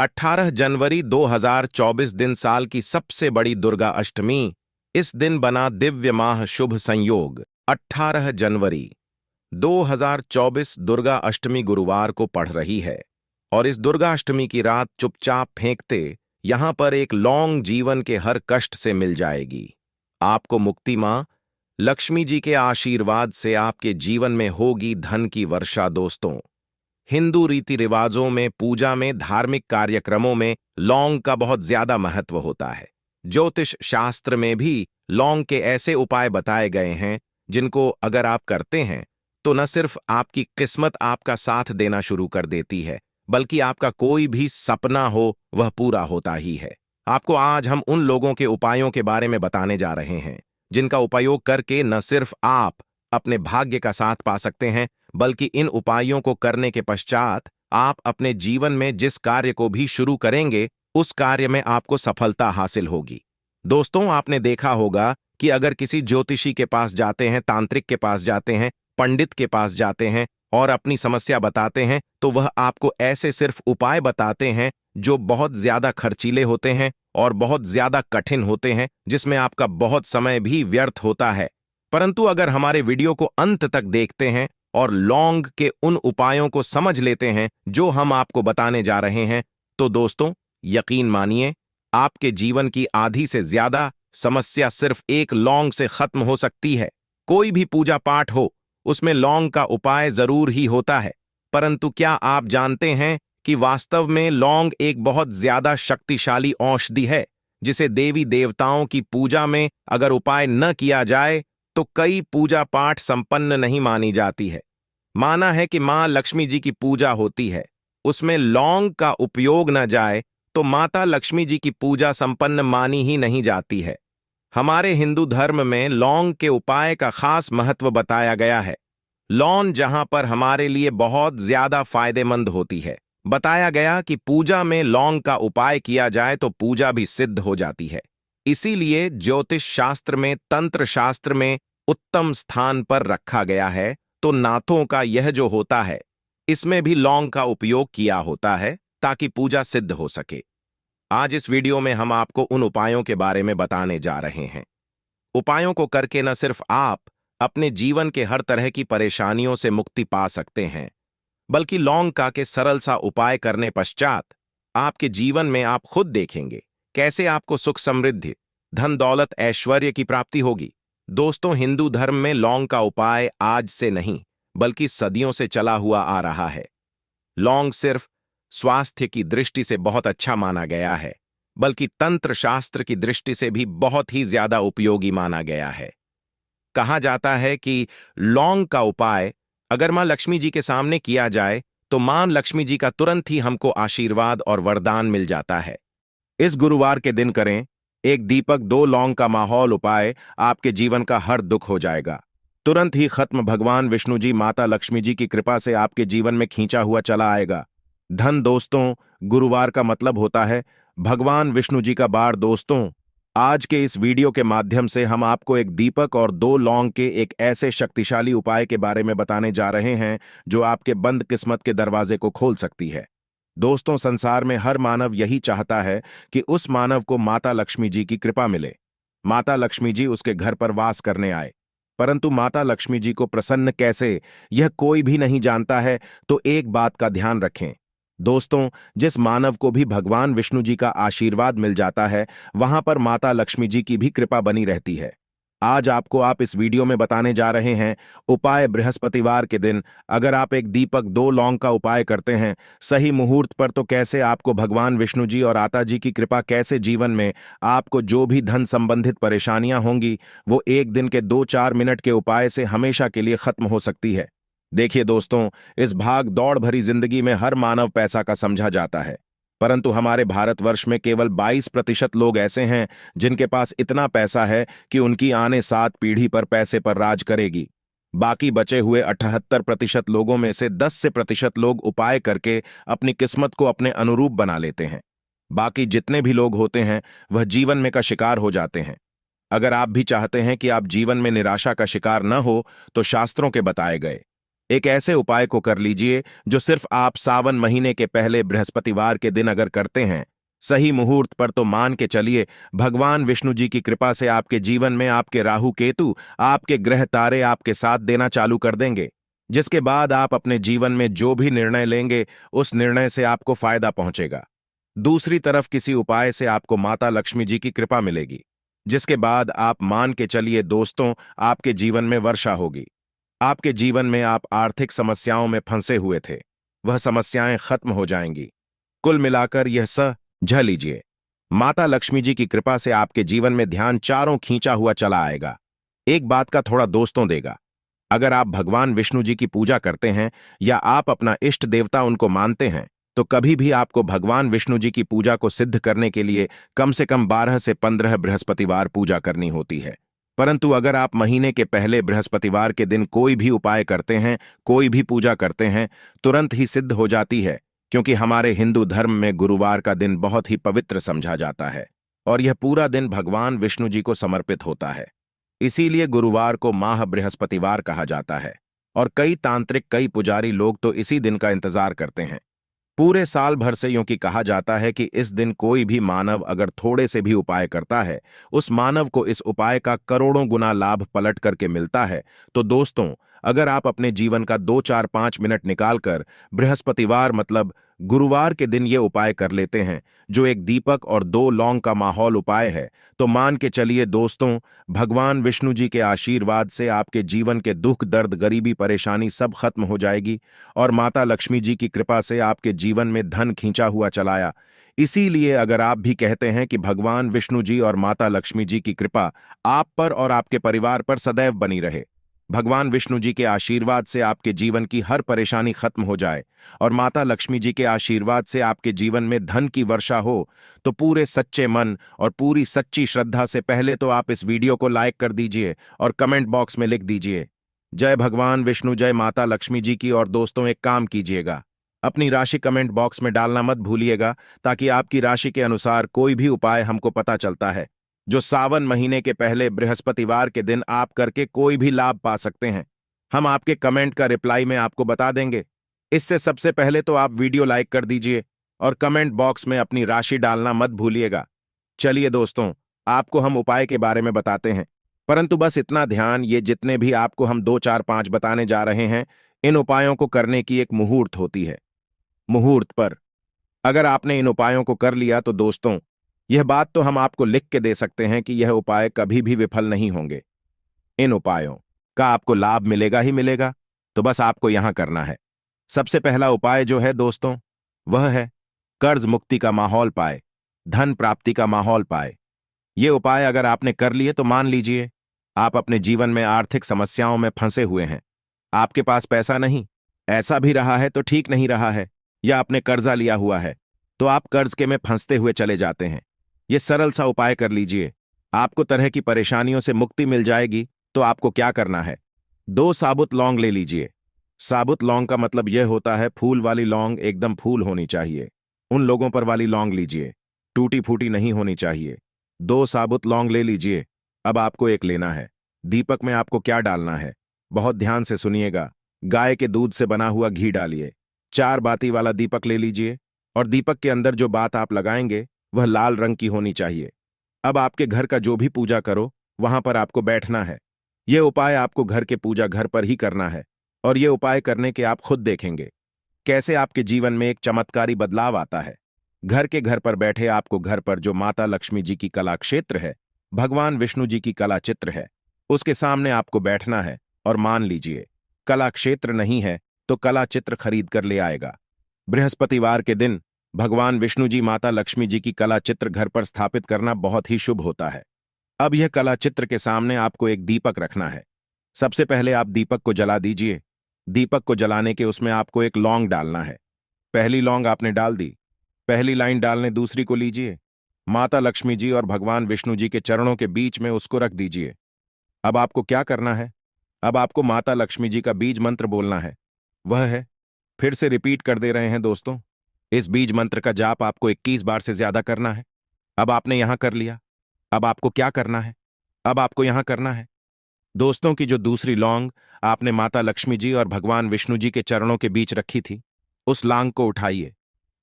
18 जनवरी 2024 दिन साल की सबसे बड़ी दुर्गा अष्टमी। इस दिन बना दिव्य माह शुभ संयोग। 18 जनवरी 2024 दुर्गा अष्टमी गुरुवार को पड़ रही है और इस दुर्गा अष्टमी की रात चुपचाप फेंकते यहां पर एक लौंग जीवन के हर कष्ट से मिल जाएगी। आपको मुक्ति मां लक्ष्मी जी के आशीर्वाद से आपके जीवन में होगी धन की वर्षा। दोस्तों, हिंदू रीति रिवाजों में, पूजा में, धार्मिक कार्यक्रमों में लौंग का बहुत ज्यादा महत्व होता है। ज्योतिष शास्त्र में भी लौंग के ऐसे उपाय बताए गए हैं जिनको अगर आप करते हैं तो न सिर्फ आपकी किस्मत आपका साथ देना शुरू कर देती है, बल्कि आपका कोई भी सपना हो वह पूरा होता ही है। आपको आज हम उन लोगों के उपायों के बारे में बताने जा रहे हैं जिनका उपयोग करके न सिर्फ आप अपने भाग्य का साथ पा सकते हैं, बल्कि इन उपायों को करने के पश्चात आप अपने जीवन में जिस कार्य को भी शुरू करेंगे उस कार्य में आपको सफलता हासिल होगी। दोस्तों, आपने देखा होगा कि अगर किसी ज्योतिषी के पास जाते हैं, तांत्रिक के पास जाते हैं, पंडित के पास जाते हैं और अपनी समस्या बताते हैं तो वह आपको ऐसे सिर्फ उपाय बताते हैं जो बहुत ज्यादा खर्चीले होते हैं और बहुत ज्यादा कठिन होते हैं, जिसमें आपका बहुत समय भी व्यर्थ होता है। परंतु अगर हमारे वीडियो को अंत तक देखते हैं और लौंग के उन उपायों को समझ लेते हैं जो हम आपको बताने जा रहे हैं, तो दोस्तों यकीन मानिए आपके जीवन की आधी से ज्यादा समस्या सिर्फ एक लौंग से खत्म हो सकती है। कोई भी पूजा पाठ हो उसमें लौंग का उपाय जरूर ही होता है, परंतु क्या आप जानते हैं कि वास्तव में लौंग एक बहुत ज्यादा शक्तिशाली औषधि है जिसे देवी देवताओं की पूजा में अगर उपाय न किया जाए तो कई पूजा पाठ संपन्न नहीं मानी जाती है। माना है कि मां लक्ष्मी जी की पूजा होती है, उसमें लौंग का उपयोग न जाए तो माता लक्ष्मी जी की पूजा संपन्न मानी ही नहीं जाती है। हमारे हिंदू धर्म में लौंग के उपाय का खास महत्व बताया गया है। लौंग जहां पर हमारे लिए बहुत ज्यादा फायदेमंद होती है, बताया गया कि पूजा में लौंग का उपाय किया जाए तो पूजा भी सिद्ध हो जाती है। इसीलिए ज्योतिष शास्त्र में, तंत्र शास्त्र में उत्तम स्थान पर रखा गया है। तो नाथों का यह जो होता है इसमें भी लौंग का उपयोग किया होता है ताकि पूजा सिद्ध हो सके। आज इस वीडियो में हम आपको उन उपायों के बारे में बताने जा रहे हैं। उपायों को करके न सिर्फ आप अपने जीवन के हर तरह की परेशानियों से मुक्ति पा सकते हैं, बल्कि लौंग का के सरल सा उपाय करने पश्चात आपके जीवन में आप खुद देखेंगे कैसे आपको सुख समृद्धि, धन दौलत, ऐश्वर्य की प्राप्ति होगी। दोस्तों, हिंदू धर्म में लौंग का उपाय आज से नहीं बल्कि सदियों से चला हुआ आ रहा है। लौंग सिर्फ स्वास्थ्य की दृष्टि से बहुत अच्छा माना गया है, बल्कि तंत्र शास्त्र की दृष्टि से भी बहुत ही ज्यादा उपयोगी माना गया है। कहा जाता है कि लौंग का उपाय अगर मां लक्ष्मी जी के सामने किया जाए तो मां लक्ष्मी जी का तुरंत ही हमको आशीर्वाद और वरदान मिल जाता है। इस गुरुवार के दिन करें एक दीपक 2 लौंग का माहौल उपाय, आपके जीवन का हर दुख हो जाएगा, तुरंत ही खत्म। भगवान विष्णु जी, माता लक्ष्मी जी की कृपा से आपके जीवन में खींचा हुआ चला आएगा धन। दोस्तों, गुरुवार का मतलब होता है भगवान विष्णु जी का बार। दोस्तों, आज के इस वीडियो के माध्यम से हम आपको एक दीपक और 2 लौंग के एक ऐसे शक्तिशाली उपाय के बारे में बताने जा रहे हैं जो आपके बंद किस्मत के दरवाजे को खोल सकती है। दोस्तों, संसार में हर मानव यही चाहता है कि उस मानव को माता लक्ष्मी जी की कृपा मिले, माता लक्ष्मी जी उसके घर पर वास करने आए। परंतु माता लक्ष्मी जी को प्रसन्न कैसे, यह कोई भी नहीं जानता है। तो एक बात का ध्यान रखें दोस्तों, जिस मानव को भी भगवान विष्णु जी का आशीर्वाद मिल जाता है वहां पर माता लक्ष्मी जी की भी कृपा बनी रहती है। आज आप इस वीडियो में बताने जा रहे हैं उपाय। बृहस्पतिवार के दिन अगर आप एक दीपक 2 लौंग का उपाय करते हैं सही मुहूर्त पर, तो कैसे आपको भगवान विष्णु जी और आता जी की कृपा, कैसे जीवन में आपको जो भी धन संबंधित परेशानियां होंगी वो एक दिन के 2-4 मिनट के उपाय से हमेशा के लिए खत्म हो सकती है। देखिए दोस्तों, इस भाग दौड़ भरी जिंदगी में हर मानव पैसा का समझा जाता है, परंतु हमारे भारतवर्ष में केवल 22% लोग ऐसे हैं जिनके पास इतना पैसा है कि उनकी आने 7 पीढ़ी पर पैसे पर राज करेगी। बाकी बचे हुए 78% लोगों में से 10% लोग उपाय करके अपनी किस्मत को अपने अनुरूप बना लेते हैं। बाकी जितने भी लोग होते हैं वह जीवन में का शिकार हो जाते हैं। अगर आप भी चाहते हैं कि आप जीवन में निराशा का शिकार न हो तो शास्त्रों के बताए गए एक ऐसे उपाय को कर लीजिए जो सिर्फ आप सावन महीने के पहले बृहस्पतिवार के दिन अगर करते हैं, सही मुहूर्त पर, तो मान के चलिए भगवान विष्णु जी की कृपा से आपके जीवन में आपके राहु केतु, आपके ग्रह तारे आपके साथ देना चालू कर देंगे, जिसके बाद आप अपने जीवन में जो भी निर्णय लेंगे उस निर्णय से आपको फायदा पहुंचेगा। दूसरी तरफ किसी उपाय से आपको माता लक्ष्मी जी की कृपा मिलेगी, जिसके बाद आप मान के चलिए दोस्तों, आपके जीवन में वर्षा होगी। आपके जीवन में आप आर्थिक समस्याओं में फंसे हुए थे, वह समस्याएं खत्म हो जाएंगी। कुल मिलाकर यह झ लीजिए, माता लक्ष्मी जी की कृपा से आपके जीवन में ध्यान चारों खींचा हुआ चला आएगा। एक बात का थोड़ा दोस्तों देगा, अगर आप भगवान विष्णु जी की पूजा करते हैं या आप अपना इष्ट देवता उनको मानते हैं, तो कभी भी आपको भगवान विष्णु जी की पूजा को सिद्ध करने के लिए कम से कम 12 से 15 बृहस्पतिवार पूजा करनी होती है। परंतु अगर आप महीने के पहले बृहस्पतिवार के दिन कोई भी उपाय करते हैं, कोई भी पूजा करते हैं, तुरंत ही सिद्ध हो जाती है, क्योंकि हमारे हिंदू धर्म में गुरुवार का दिन बहुत ही पवित्र समझा जाता है और यह पूरा दिन भगवान विष्णु जी को समर्पित होता है। इसीलिए गुरुवार को माह बृहस्पतिवार कहा जाता है और कई तांत्रिक, कई पुजारी लोग तो इसी दिन का इंतजार करते हैं। पूरे साल भर से यूं कि कहा जाता है कि इस दिन कोई भी मानव अगर थोड़े से भी उपाय करता है, उस मानव को इस उपाय का करोड़ों गुना लाभ पलट करके मिलता है। तो दोस्तों, अगर आप अपने जीवन का 2-4-5 मिनट निकालकर बृहस्पतिवार मतलब गुरुवार के दिन ये उपाय कर लेते हैं, जो एक दीपक और 2 लौंग का माहौल उपाय है, तो मान के चलिए दोस्तों, भगवान विष्णु जी के आशीर्वाद से आपके जीवन के दुख, दर्द, गरीबी, परेशानी सब खत्म हो जाएगी और माता लक्ष्मी जी की कृपा से आपके जीवन में धन खींचा हुआ चलाया। इसीलिए अगर आप भी कहते हैं कि भगवान विष्णु जी और माता लक्ष्मी जी की कृपा आप पर और आपके परिवार पर सदैव बनी रहे, भगवान विष्णु जी के आशीर्वाद से आपके जीवन की हर परेशानी खत्म हो जाए और माता लक्ष्मी जी के आशीर्वाद से आपके जीवन में धन की वर्षा हो, तो पूरे सच्चे मन और पूरी सच्ची श्रद्धा से पहले तो आप इस वीडियो को लाइक कर दीजिए और कमेंट बॉक्स में लिख दीजिए जय भगवान विष्णु, जय माता लक्ष्मी जी की। और दोस्तों, एक काम कीजिएगा, अपनी राशि कमेंट बॉक्स में डालना मत भूलिएगा, ताकि आपकी राशि के अनुसार कोई भी उपाय हमको पता चलता है जो सावन महीने के पहले बृहस्पतिवार के दिन आप करके कोई भी लाभ पा सकते हैं। हम आपके कमेंट का रिप्लाई में आपको बता देंगे। इससे सबसे पहले तो आप वीडियो लाइक कर दीजिए और कमेंट बॉक्स में अपनी राशि डालना मत भूलिएगा। चलिए दोस्तों, आपको हम उपाय के बारे में बताते हैं, परंतु बस इतना ध्यान, ये जितने भी आपको हम 2, 4, 5 बताने जा रहे हैं, इन उपायों को करने की एक मुहूर्त होती है। मुहूर्त पर अगर आपने इन उपायों को कर लिया तो दोस्तों, यह बात तो हम आपको लिख के दे सकते हैं कि यह उपाय कभी भी विफल नहीं होंगे। इन उपायों का आपको लाभ मिलेगा ही मिलेगा, तो बस आपको यहां करना है। सबसे पहला उपाय जो है दोस्तों, वह है कर्ज मुक्ति का माहौल पाए, धन प्राप्ति का माहौल पाए। ये उपाय अगर आपने कर लिए तो मान लीजिए आप अपने जीवन में आर्थिक समस्याओं में फंसे हुए हैं, आपके पास पैसा नहीं, ऐसा भी रहा है तो ठीक नहीं रहा है, या आपने कर्जा लिया हुआ है तो आप कर्ज के में फंसते हुए चले जाते हैं। ये सरल सा उपाय कर लीजिए, आपको तरह की परेशानियों से मुक्ति मिल जाएगी। तो आपको क्या करना है, 2 साबुत लौंग ले लीजिए। साबुत लौंग का मतलब यह होता है फूल वाली लौंग, एकदम फूल होनी चाहिए। उन लोगों पर वाली लौंग लीजिए, टूटी फूटी नहीं होनी चाहिए। 2 साबुत लौंग ले लीजिए। अब आपको एक लेना है। दीपक में आपको क्या डालना है, बहुत ध्यान से सुनिएगा। गाय के दूध से बना हुआ घी डालिए। 4 बाती वाला दीपक ले लीजिए और दीपक के अंदर जो बात आप लगाएंगे वह लाल रंग की होनी चाहिए। अब आपके घर का जो भी पूजा करो, वहां पर आपको बैठना है। यह उपाय आपको घर के पूजा घर पर ही करना है और यह उपाय करने के आप खुद देखेंगे कैसे आपके जीवन में एक चमत्कारी बदलाव आता है। घर पर बैठे आपको घर पर जो माता लक्ष्मी जी की कला क्षेत्र है, भगवान विष्णु जी की कला चित्र है, उसके सामने आपको बैठना है और मान लीजिए कला क्षेत्र नहीं है तो कला चित्र खरीद कर ले आएगा। बृहस्पतिवार के दिन भगवान विष्णु जी, माता लक्ष्मी जी की कला चित्र घर पर स्थापित करना बहुत ही शुभ होता है। अब यह कला चित्र के सामने आपको एक दीपक रखना है। सबसे पहले आप दीपक को जला दीजिए। दीपक को जलाने के उसमें आपको एक लौंग डालना है। पहली लौंग आपने डाल दी, पहली लाइन डालने दूसरी को लीजिए। माता लक्ष्मी जी और भगवान विष्णु जी के चरणों के बीच में उसको रख दीजिए। अब आपको क्या करना है, अब आपको माता लक्ष्मी जी का बीज मंत्र बोलना है। वह है, फिर से रिपीट कर दे रहे हैं दोस्तों, इस बीज मंत्र का जाप आपको 21 बार से ज्यादा करना है। अब आपने यहां कर लिया, अब आपको क्या करना है, अब आपको यहां करना है। दोस्तों की जो दूसरी लौंग आपने माता लक्ष्मी जी और भगवान विष्णु जी के चरणों के बीच रखी थी, उस लांग को उठाइए।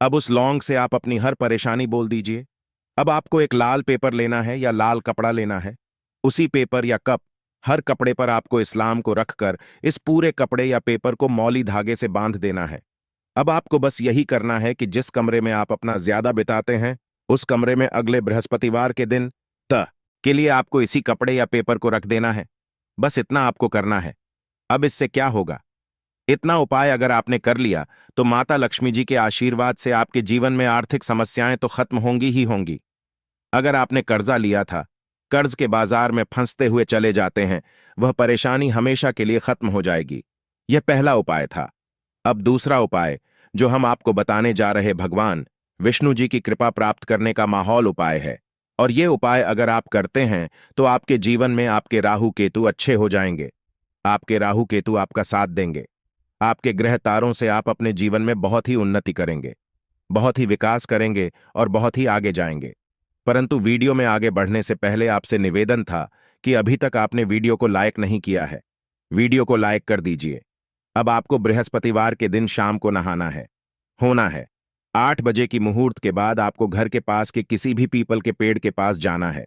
अब उस लौंग से आप अपनी हर परेशानी बोल दीजिए। अब आपको एक लाल पेपर लेना है या लाल कपड़ा लेना है। उसी पेपर या कप, हर कपड़े पर आपको इस्लाम को रखकर इस पूरे कपड़े या पेपर को मौली धागे से बांध देना है। अब आपको बस यही करना है कि जिस कमरे में आप अपना ज्यादा बिताते हैं, उस कमरे में अगले बृहस्पतिवार के दिन त के लिए आपको इसी कपड़े या पेपर को रख देना है। बस इतना आपको करना है। अब इससे क्या होगा? इतना उपाय अगर आपने कर लिया तो माता लक्ष्मी जी के आशीर्वाद से आपके जीवन में आर्थिक समस्याएं तो खत्म होंगी ही होंगी। अगर आपने कर्जा लिया था, कर्ज के बाजार में फंसते हुए चले जाते हैं, वह परेशानी हमेशा के लिए खत्म हो जाएगी। यह पहला उपाय था। अब दूसरा उपाय जो हम आपको बताने जा रहे, भगवान विष्णु जी की कृपा प्राप्त करने का माहौल उपाय है। और ये उपाय अगर आप करते हैं तो आपके जीवन में आपके राहु केतु अच्छे हो जाएंगे। आपके राहु केतु आपका साथ देंगे। आपके ग्रह तारों से आप अपने जीवन में बहुत ही उन्नति करेंगे, बहुत ही विकास करेंगे और बहुत ही आगे जाएंगे। परंतु वीडियो में आगे बढ़ने से पहले आपसे निवेदन था कि अभी तक आपने वीडियो को लाइक नहीं किया है, वीडियो को लाइक कर दीजिए। अब आपको बृहस्पतिवार के दिन शाम को नहाना है, होना है 8 बजे की मुहूर्त के बाद आपको घर के पास के किसी भी पीपल के पेड़ के पास जाना है।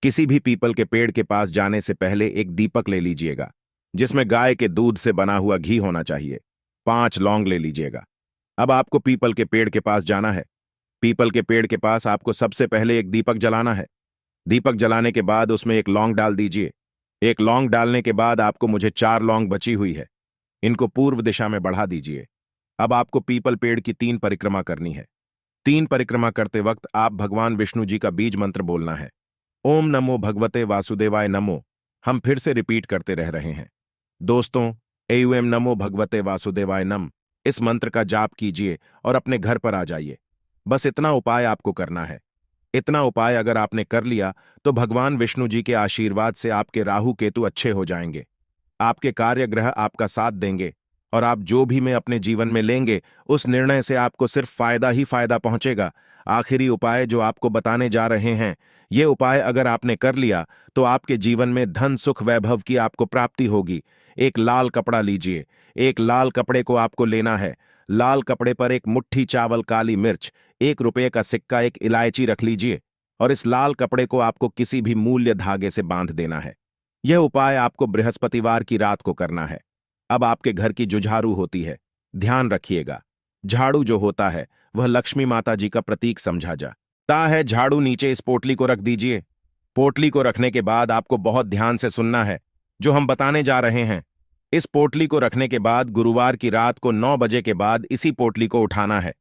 किसी भी पीपल के पेड़ के पास जाने से पहले एक दीपक ले लीजिएगा, जिसमें गाय के दूध से बना हुआ घी होना चाहिए। 5 लौंग ले लीजिएगा। अब आपको पीपल के पेड़ के पास जाना है। पीपल के पेड़ के पास आपको सबसे पहले एक दीपक जलाना है। दीपक जलाने के बाद उसमें एक लौंग डाल दीजिए। एक लौंग डालने के बाद आपको मुझे 4 लौंग बची हुई है, इनको पूर्व दिशा में बढ़ा दीजिए। अब आपको पीपल पेड़ की 3 परिक्रमा करनी है। 3 परिक्रमा करते वक्त आप भगवान विष्णु जी का बीज मंत्र बोलना है। ओम नमो भगवते वासुदेवाय नमो। हम फिर से रिपीट करते रह रहे हैं। दोस्तों, एम नमो भगवते वासुदेवाय नम, इस मंत्र का जाप कीजिए और अपने घर पर आ जाइए। बस इतना उपाय आपको करना है। इतना उपाय अगर आपने कर लिया तो भगवान विष्णु जी के आशीर्वाद से आपके राहु केतु अच्छे हो जाएंगे। आपके कार्य ग्रह आपका साथ देंगे और आप जो भी में अपने जीवन में लेंगे, उस निर्णय से आपको सिर्फ फायदा ही फायदा पहुंचेगा। आखिरी उपाय जो आपको बताने जा रहे हैं, ये उपाय अगर आपने कर लिया तो आपके जीवन में धन सुख वैभव की आपको प्राप्ति होगी। एक लाल कपड़ा लीजिए। एक लाल कपड़े को आपको लेना है। लाल कपड़े पर एक मुट्ठी चावल, काली मिर्च, 1 रुपये का सिक्का, एक इलायची रख लीजिए और इस लाल कपड़े को आपको किसी भी मूल्य धागे से बांध देना है। यह उपाय आपको बृहस्पतिवार की रात को करना है। अब आपके घर की जो झाड़ू होती है, ध्यान रखिएगा, झाड़ू जो होता है वह लक्ष्मी माता जी का प्रतीक समझा जाता है। झाड़ू नीचे इस पोटली को रख दीजिए। पोटली को रखने के बाद आपको बहुत ध्यान से सुनना है जो हम बताने जा रहे हैं। इस पोटली को रखने के बाद गुरुवार की रात को 9 बजे के बाद इसी पोटली को उठाना है।